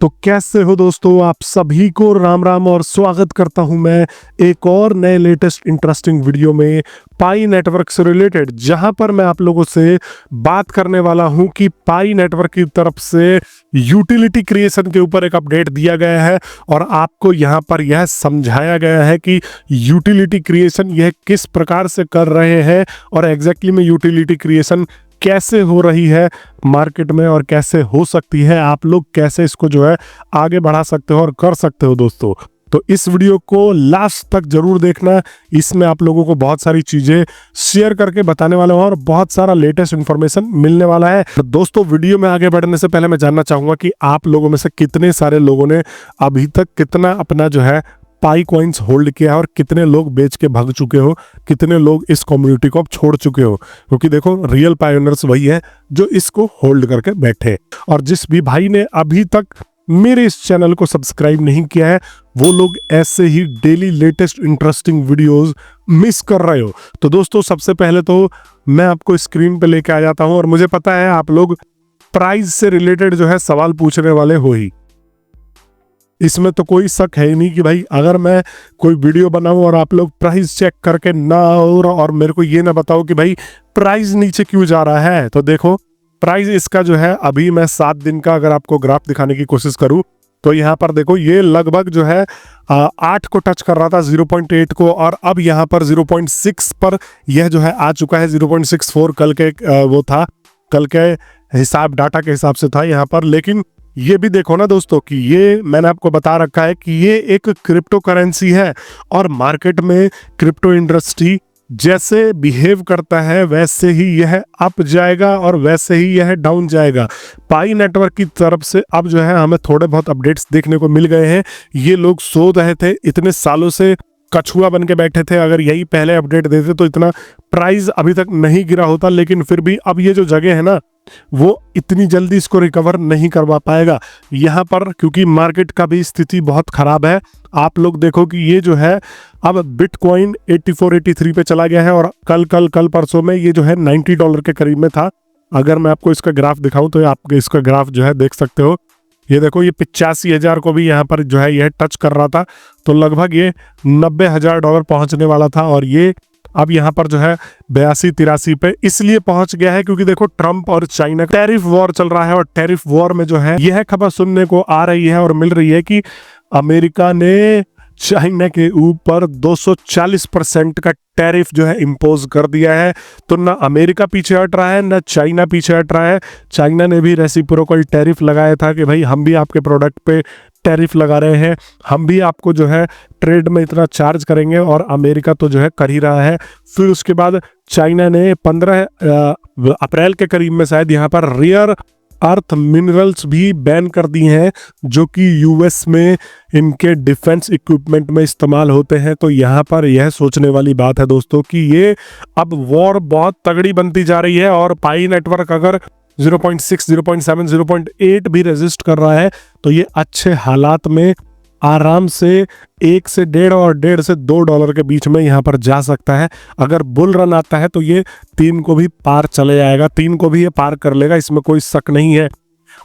तो कैसे हो दोस्तों, आप सभी को राम राम और स्वागत करता हूं मैं एक और नए लेटेस्ट इंटरेस्टिंग वीडियो में पाई नेटवर्क से रिलेटेड, जहां पर मैं आप लोगों से बात करने वाला हूं कि पाई नेटवर्क की तरफ से यूटिलिटी क्रिएशन के ऊपर एक अपडेट दिया गया है और आपको यहां पर यह समझाया गया है कि यूटिलिटी क्रिएशन यह किस प्रकार से कर रहे हैं और एग्जैक्टली में यूटिलिटी क्रिएशन कैसे हो रही है मार्केट में और कैसे हो सकती है, आप लोग कैसे इसको जो है आगे बढ़ा सकते हो और कर सकते हो दोस्तों। तो इस वीडियो को लास्ट तक जरूर देखना, इसमें आप लोगों को बहुत सारी चीजें शेयर करके बताने वाला हूं और बहुत सारा लेटेस्ट इंफॉर्मेशन मिलने वाला है। तो दोस्तों, वीडियो में आगे बढ़ने से पहले मैं जानना चाहूंगा कि आप लोगों में से कितने सारे लोगों ने अभी तक कितना अपना जो है पाई कॉइन्स होल्ड किया है और कितने लोग बेच के भाग चुके हो, कितने लोग इस कम्युनिटी को अब छोड़ चुके हो। क्योंकि देखो, रियल पायोनियर्स वही है जो इसको होल्ड करके बैठे। और जिस भी भाई ने अभी तक मेरे इस चैनल को सब्सक्राइब नहीं किया है, वो लोग ऐसे ही daily latest interesting videos miss कर रहे हो। तो दोस्तों, सबसे पहले तो मैं आपको स्क्रीन पे लेके आ जाता हूं और मुझे पता है आप लोग प्राइस से रिलेटेड जो है सवाल पूछने वाले हो ही, इसमें तो कोई शक है ही नहीं कि भाई अगर मैं कोई वीडियो बनाऊं और आप लोग प्राइस चेक करके ना और मेरे को ये ना बताओ कि भाई प्राइस नीचे क्यों जा रहा है। तो देखो, प्राइस इसका जो है अभी मैं 7 दिन का अगर आपको ग्राफ दिखाने की कोशिश करूं तो यहाँ पर देखो, ये लगभग जो है 8 को टच कर रहा था, 0.8 को, और अब यहाँ पर 0.6 पर यह जो है आ चुका है। 0.64 कल के वो था, कल के हिसाब डाटा के हिसाब से था यहाँ पर। लेकिन ये भी देखो ना दोस्तों कि ये मैंने आपको बता रखा है कि ये एक क्रिप्टो करेंसी है और मार्केट में क्रिप्टो इंडस्ट्री जैसे बिहेव करता है वैसे ही यह अप जाएगा और वैसे ही यह डाउन जाएगा। पाई नेटवर्क की तरफ से अब जो है हमें थोड़े बहुत अपडेट्स देखने को मिल गए हैं। ये लोग सो रहे थे, इतने सालों से कछुआ बन के बैठे थे, अगर यही पहले अपडेट देते तो इतना प्राइस अभी तक नहीं गिरा होता। लेकिन फिर भी अब ये जो जगह है ना, वो इतनी जल्दी इसको रिकवर नहीं करवा पाएगा यहाँ पर, क्योंकि मार्केट का भी स्थिति बहुत खराब है। आप लोग देखो कि ये जो है अब बिटकॉइन 84-83 पे चला गया है और कल परसों में ये जो है $90 के करीब में था। अगर मैं आपको इसका ग्राफ दिखाऊं तो आप इसका ग्राफ जो है देख सकते हो। ये देखो, ये 85,000 को भी यहाँ पर जो है यह टच कर रहा था, तो लगभग ये $90,000 पहुंचने वाला था और ये अब यहाँ पर जो है 82-83 पे इसलिए पहुंच गया है क्योंकि देखो, ट्रम्प और चाइना का टैरिफ वॉर चल रहा है और टैरिफ वॉर में जो है यह खबर सुनने को आ रही है और मिल रही है कि अमेरिका ने चाइना के ऊपर 240% का टैरिफ जो है इम्पोज कर दिया है। तो ना अमेरिका पीछे हट रहा है, ना चाइना पीछे हट रहा है। चाइना ने भी रेसिप्रोकल टैरिफ लगाया था कि भाई हम भी आपके प्रोडक्ट पे टैरिफ लगा रहे हैं, हम भी आपको जो है ट्रेड में इतना चार्ज करेंगे, और अमेरिका तो जो है कर ही रहा है। फिर उसके बाद चाइना ने 15 अप्रैल के करीब में शायद यहाँ पर रेयर अर्थ मिनरल्स भी बैन कर दिए हैं, जो कि यूएस में इनके डिफेंस इक्विपमेंट में इस्तेमाल होते हैं। तो यहाँ पर यह सोचने वाली बात है दोस्तों कि ये अब वॉर बहुत तगड़ी बनती जा रही है और पाई नेटवर्क अगर 0.6, 0.7, 0.8 भी रेजिस्ट कर रहा है तो ये अच्छे हालात में आराम से 1 से 1.5 और 1.5 से $2 के बीच में यहाँ पर जा सकता है। अगर बुल रन आता है तो ये 3 को भी पार चले जाएगा, 3 को भी ये पार कर लेगा, इसमें कोई शक नहीं है।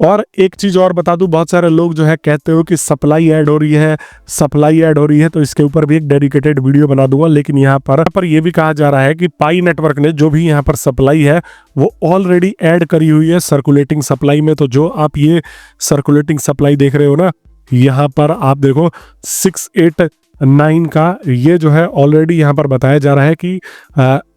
और एक चीज और बता दूं, बहुत सारे लोग जो है कहते हो कि सप्लाई ऐड हो रही है, सप्लाई ऐड हो रही है, तो इसके ऊपर भी एक डेडिकेटेड वीडियो बना दूंगा। लेकिन यहाँ पर ये भी कहा जा रहा है कि पाई नेटवर्क ने जो भी यहाँ पर सप्लाई है वो ऑलरेडी ऐड करी हुई है सर्कुलेटिंग सप्लाई में। तो जो आप ये सर्कुलेटिंग सप्लाई देख रहे हो ना, यहाँ पर आप देखो 689 का ये जो है ऑलरेडी यहाँ पर बताया जा रहा है कि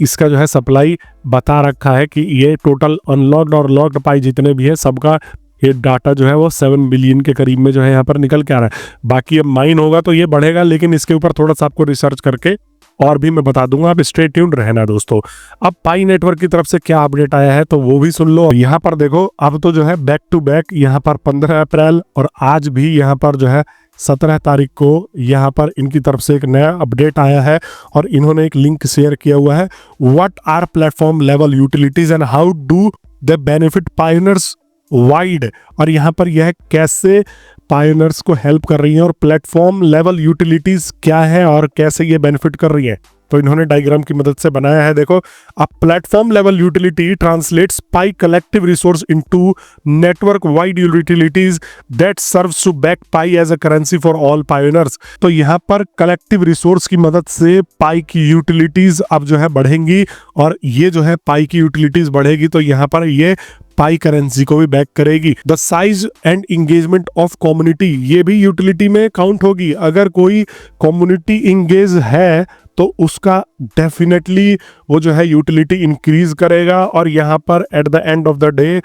इसका जो है सप्लाई बता रखा है कि ये टोटल अनलॉक्ड और लॉक्ड पाई जितने भी है सबका ये डाटा जो है वो 7 बिलियन के करीब में जो है यहाँ पर निकल के आ रहा है। बाकी अब माइन होगा तो ये बढ़ेगा, लेकिन इसके ऊपर थोड़ा सा आपको रिसर्च करके और भी मैं बता दूंगा, आप स्टे ट्यून्ड रहना दोस्तों। अब पाई नेटवर्क की तरफ से क्या अपडेट आया है तो वो भी सुन लो। यहाँ पर देखो, अब तो जो है बैक टू बैक यहाँ पर 15 अप्रैल और आज भी यहाँ पर जो है 17 तारीख को यहाँ पर इनकी तरफ से एक नया अपडेट आया है और इन्होंने एक लिंक शेयर किया हुआ है, what are platform level utilities and how do they benefit pioneers wide. और यहाँ पर यह कैसे पायोनियर्स को हेल्प कर रही है और प्लेटफॉर्म लेवल यूटिलिटीज क्या है और कैसे ये बेनिफिट कर रही है। तो इन्होंने डायग्राम की मदद से बनाया है। देखो, a platform level utility translates Pi collective resource into network wide utilities that serves to back Pi as a currency for all pioneers. तो यहाँ पर कलेक्टिव रिसोर्स की मदद से पाई की यूटिलिटीज अब जो है बढ़ेंगी, और ये जो है पाई की यूटिलिटीज बढ़ेगी तो यहाँ पर ये पाई करेंसी को भी बैक करेगी। The size and engagement of community, ये भी यूटिलिटी में काउंट होगी। अगर कोई कम्युनिटी इंगेज है तो उसका डेफिनेटली वो जो है यूटिलिटी इंक्रीज करेगा, और यहाँ पर at the end of the day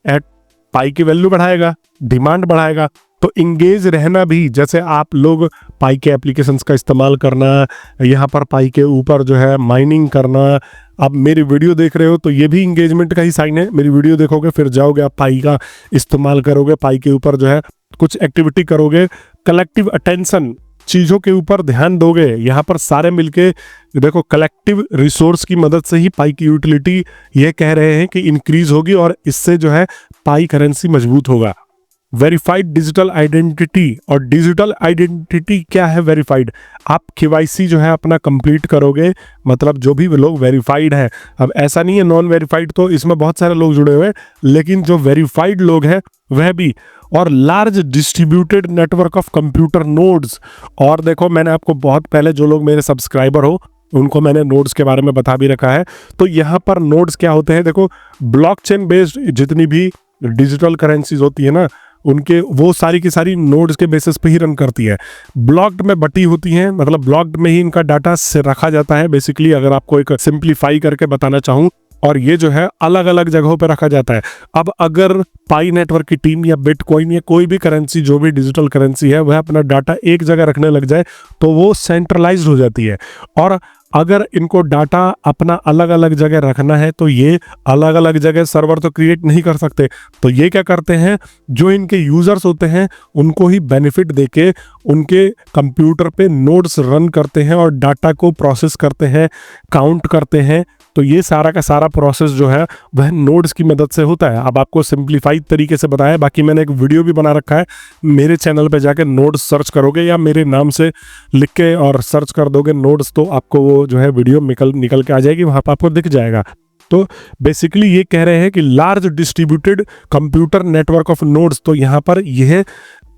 at Pi की वैल्यू बढ़ाएगा, डिमांड बढ़ाएगा। तो इंगेज रहना भी, जैसे आप लोग पाई के एप्लीकेशंस का इस्तेमाल करना, यहाँ पर पाई के ऊपर जो है माइनिंग करना, आप मेरी वीडियो देख रहे हो तो ये भी इंगेजमेंट का ही साइन है। मेरी वीडियो देखोगे, फिर जाओगे आप पाई का इस्तेमाल करोगे, पाई के ऊपर जो है कुछ एक्टिविटी करोगे, कलेक्टिव अटेंशन, चीज़ों के ऊपर ध्यान दोगे। यहाँ पर सारे मिलके देखो कलेक्टिव रिसोर्स की मदद से ही पाई की यूटिलिटी ये कह रहे हैं कि इंक्रीज होगी, और इससे जो है पाई करेंसी मजबूत होगा। वेरीफाइड डिजिटल आइडेंटिटी, और डिजिटल आइडेंटिटी क्या है? वेरीफाइड, आप KYC जो है अपना कंप्लीट करोगे, मतलब जो भी लोग वेरीफाइड हैं। अब ऐसा नहीं है नॉन वेरीफाइड, तो इसमें बहुत सारे लोग जुड़े हुए हैं, लेकिन जो वेरीफाइड लोग हैं वह भी, और large distributed network of computer nodes. और देखो, मैंने आपको बहुत पहले, जो लोग मेरे सब्सक्राइबर हो उनको मैंने नोड्स के बारे में बता भी रखा है। तो यहाँ पर नोड्स क्या होते हैं? देखो, ब्लॉकचेन बेस्ड जितनी भी डिजिटल करेंसीज होती है ना, उनके वो सारी की सारी नोड्स के बेसिस पे ही रन करती है। ब्लॉक्ड में बटी होती हैं, मतलब ब्लॉक्ड में ही इनका डाटा से रखा जाता है बेसिकली, अगर आपको एक सिंप्लीफाई करके बताना चाहूँ। और ये जो है अलग अलग जगहों पे रखा जाता है। अब अगर पाई नेटवर्क की टीम या बिटकॉइन या कोई भी करेंसी, जो भी डिजिटल करेंसी है, वह अपना डाटा एक जगह रखने लग जाए तो वो सेंट्रलाइज्ड हो जाती है। और अगर इनको डाटा अपना अलग अलग जगह रखना है तो ये अलग अलग जगह सर्वर तो क्रिएट नहीं कर सकते। तो ये क्या करते हैं, जो इनके यूजर्स होते हैं उनको ही बेनिफिट देके उनके कंप्यूटर पे नोड्स रन करते हैं और डाटा को प्रोसेस करते हैं, काउंट करते हैं। तो ये सारा का सारा प्रोसेस जो है वह नोड्स की मदद से होता है। अब आपको सिंप्लीफाइड तरीके से बताया, बाकी मैंने एक वीडियो भी बना रखा है, मेरे चैनल पे जाके नोड्स सर्च करोगे या मेरे नाम से लिख के और सर्च कर दोगे नोड्स, तो आपको वो जो है वीडियो निकल के आ जाएगी, वहाँ पर आपको दिख जाएगा। तो बेसिकली ये कह रहे हैं कि large distributed computer network of nodes. तो यहाँ पर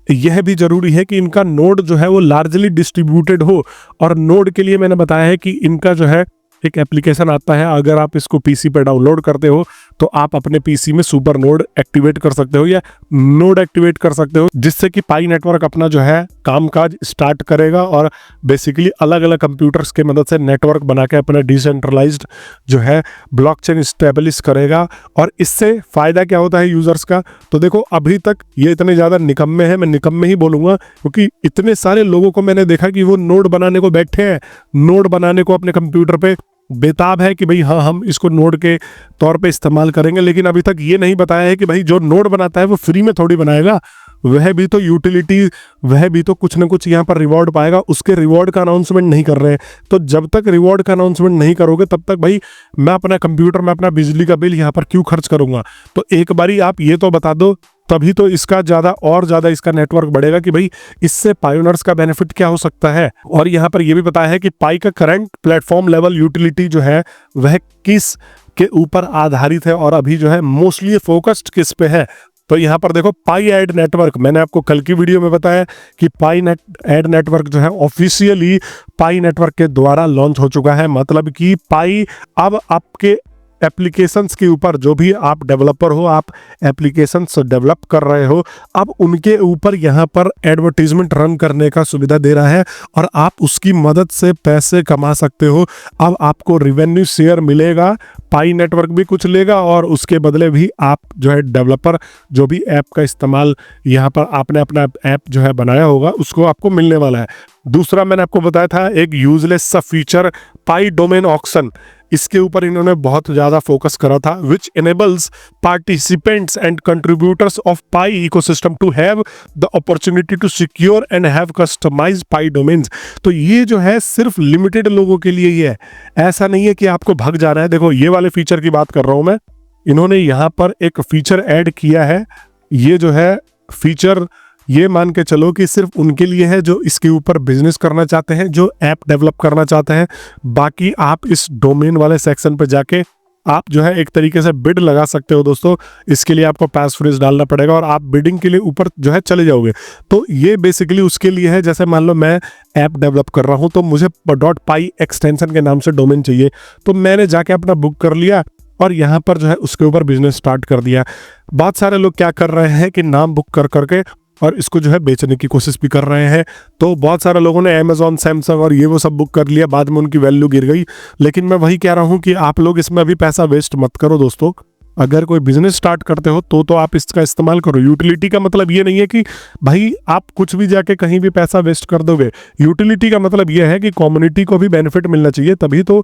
यह भी जरूरी है कि इनका नोड जो है वो लार्जली डिस्ट्रीब्यूटेड हो। और नोड के लिए मैंने बताया है कि इनका जो है एक एप्लीकेशन आता है, अगर आप इसको पीसी पे डाउनलोड करते हो तो आप अपने पीसी में सुपर नोड एक्टिवेट कर सकते हो या नोड एक्टिवेट कर सकते हो, जिससे कि पाई नेटवर्क अपना जो है कामकाज स्टार्ट करेगा और बेसिकली अलग अलग कंप्यूटर्स के मदद से नेटवर्क बना के अपना डिसेंट्रलाइज्ड जो है ब्लॉकचेन स्टेबलिश करेगा। और इससे फायदा क्या होता है यूजर्स का? तो देखो, अभी तक ये इतने ज्यादा निकम्मे हैं, मैं निकम्मे ही बोलूंगा, क्योंकि इतने सारे लोगों को मैंने देखा कि वो नोड बनाने को बैठे हैं, नोड बनाने को अपने कंप्यूटर पे बेताब है कि भाई हाँ हम इसको नोड के तौर पे इस्तेमाल करेंगे, लेकिन अभी तक ये नहीं बताया है कि भाई जो नोड बनाता है वो फ्री में थोड़ी बनाएगा, वह भी तो यूटिलिटी, वह भी तो कुछ ना कुछ यहाँ पर रिवॉर्ड पाएगा। उसके रिवॉर्ड का अनाउंसमेंट नहीं कर रहे हैं। तो जब तक रिवॉर्ड का अनाउंसमेंट नहीं करोगे तब तक भाई मैं अपना कंप्यूटर में अपना बिजली का बिल यहाँ पर क्यों खर्च करूंगा? तो एक बारी आप ये तो बता दो, तभी तो इसका ज़्यादा इसका नेटवर्क बढ़ेगा कि भाई इससे पायोनियर्स का बेनिफिट क्या हो सकता है। और यहाँ पर यह भी बताया है कि पाई का करंट प्लेटफॉर्म लेवल यूटिलिटी जो है वह किस के ऊपर आधारित है और अभी जो है मोस्टली फोकस्ड किस पे है। तो यहाँ पर देखो, पाई एड नेटवर्क, मैंने आपको कल की वीडियो में बताया कि पाई एड नेटवर्क जो है ऑफिशियली पाई नेटवर्क के द्वारा लॉन्च हो चुका है। मतलब कि पाई अब आपके एप्लीकेशंस के ऊपर, जो भी आप डेवलपर हो, आप एप्लीकेशंस डेवलप कर रहे हो, अब उनके ऊपर यहाँ पर एडवर्टीजमेंट रन करने का सुविधा दे रहा है और आप उसकी मदद से पैसे कमा सकते हो। अब आपको रिवेन्यू शेयर मिलेगा, पाई नेटवर्क भी कुछ लेगा और उसके बदले भी आप जो है डेवलपर जो भी ऐप का इस्तेमाल यहाँ पर आपने अपना ऐप जो है बनाया होगा उसको आपको मिलने वाला है। दूसरा मैंने आपको बताया था एक यूजलेस सा फीचर, पाई डोमेन ऑक्शन, इसके ऊपर इन्होंने बहुत ज़्यादा फोकस करा था, which enables participants and contributors of Pi ecosystem to have the opportunity to secure and have customise Pi domains. तो ये जो है सिर्फ लिमिटेड लोगों के लिए ही है, ऐसा नहीं है कि आपको भाग जाना है। देखो, ये वाले फीचर की बात कर रहा हूँ मैं, इन्होंने यहाँ पर एक फीचर ऐड किया है, ये जो है फीचर ये मान के चलो कि सिर्फ उनके लिए है जो इसके ऊपर बिजनेस करना चाहते हैं, जो ऐप डेवलप करना चाहते हैं। बाकी आप इस डोमेन वाले सेक्शन पे जाके आप जो है एक तरीके से बिड लगा सकते हो दोस्तों। इसके लिए आपको पास फ्रेज डालना पड़ेगा और आप बिडिंग के लिए ऊपर जो है चले जाओगे। तो ये बेसिकली उसके लिए है, जैसे मान लो मैं ऐप डेवलप कर रहा हूँ तो मुझे .py एक्सटेंशन के नाम से डोमेन चाहिए, तो मैंने जाके अपना बुक कर लिया और यहाँ पर जो है उसके ऊपर बिजनेस स्टार्ट कर दिया। बहुत सारे लोग क्या कर रहे हैं कि नाम बुक कर करके और इसको जो है बेचने की कोशिश भी कर रहे हैं। तो बहुत सारे लोगों ने अमेजॉन, सैमसंग और ये वो सब बुक कर लिया, बाद में उनकी वैल्यू गिर गई। लेकिन मैं वही कह रहा हूँ कि आप लोग इसमें अभी पैसा वेस्ट मत करो दोस्तों। अगर कोई बिजनेस स्टार्ट करते हो तो आप इसका इस्तेमाल करो। यूटिलिटी का मतलब ये नहीं है कि भाई आप कुछ भी जाके कहीं भी पैसा वेस्ट कर दोगे। यूटिलिटी का मतलब ये है कि कम्युनिटी को भी बेनिफिट मिलना चाहिए, तभी तो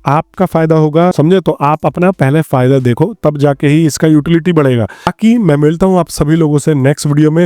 आपका फायदा होगा, समझे। तो आप अपना पहले फायदा देखो, तब जाके ही इसका यूटिलिटी बढ़ेगा। बाकी मैं मिलता हूँ आप सभी लोगों से नेक्स्ट वीडियो में।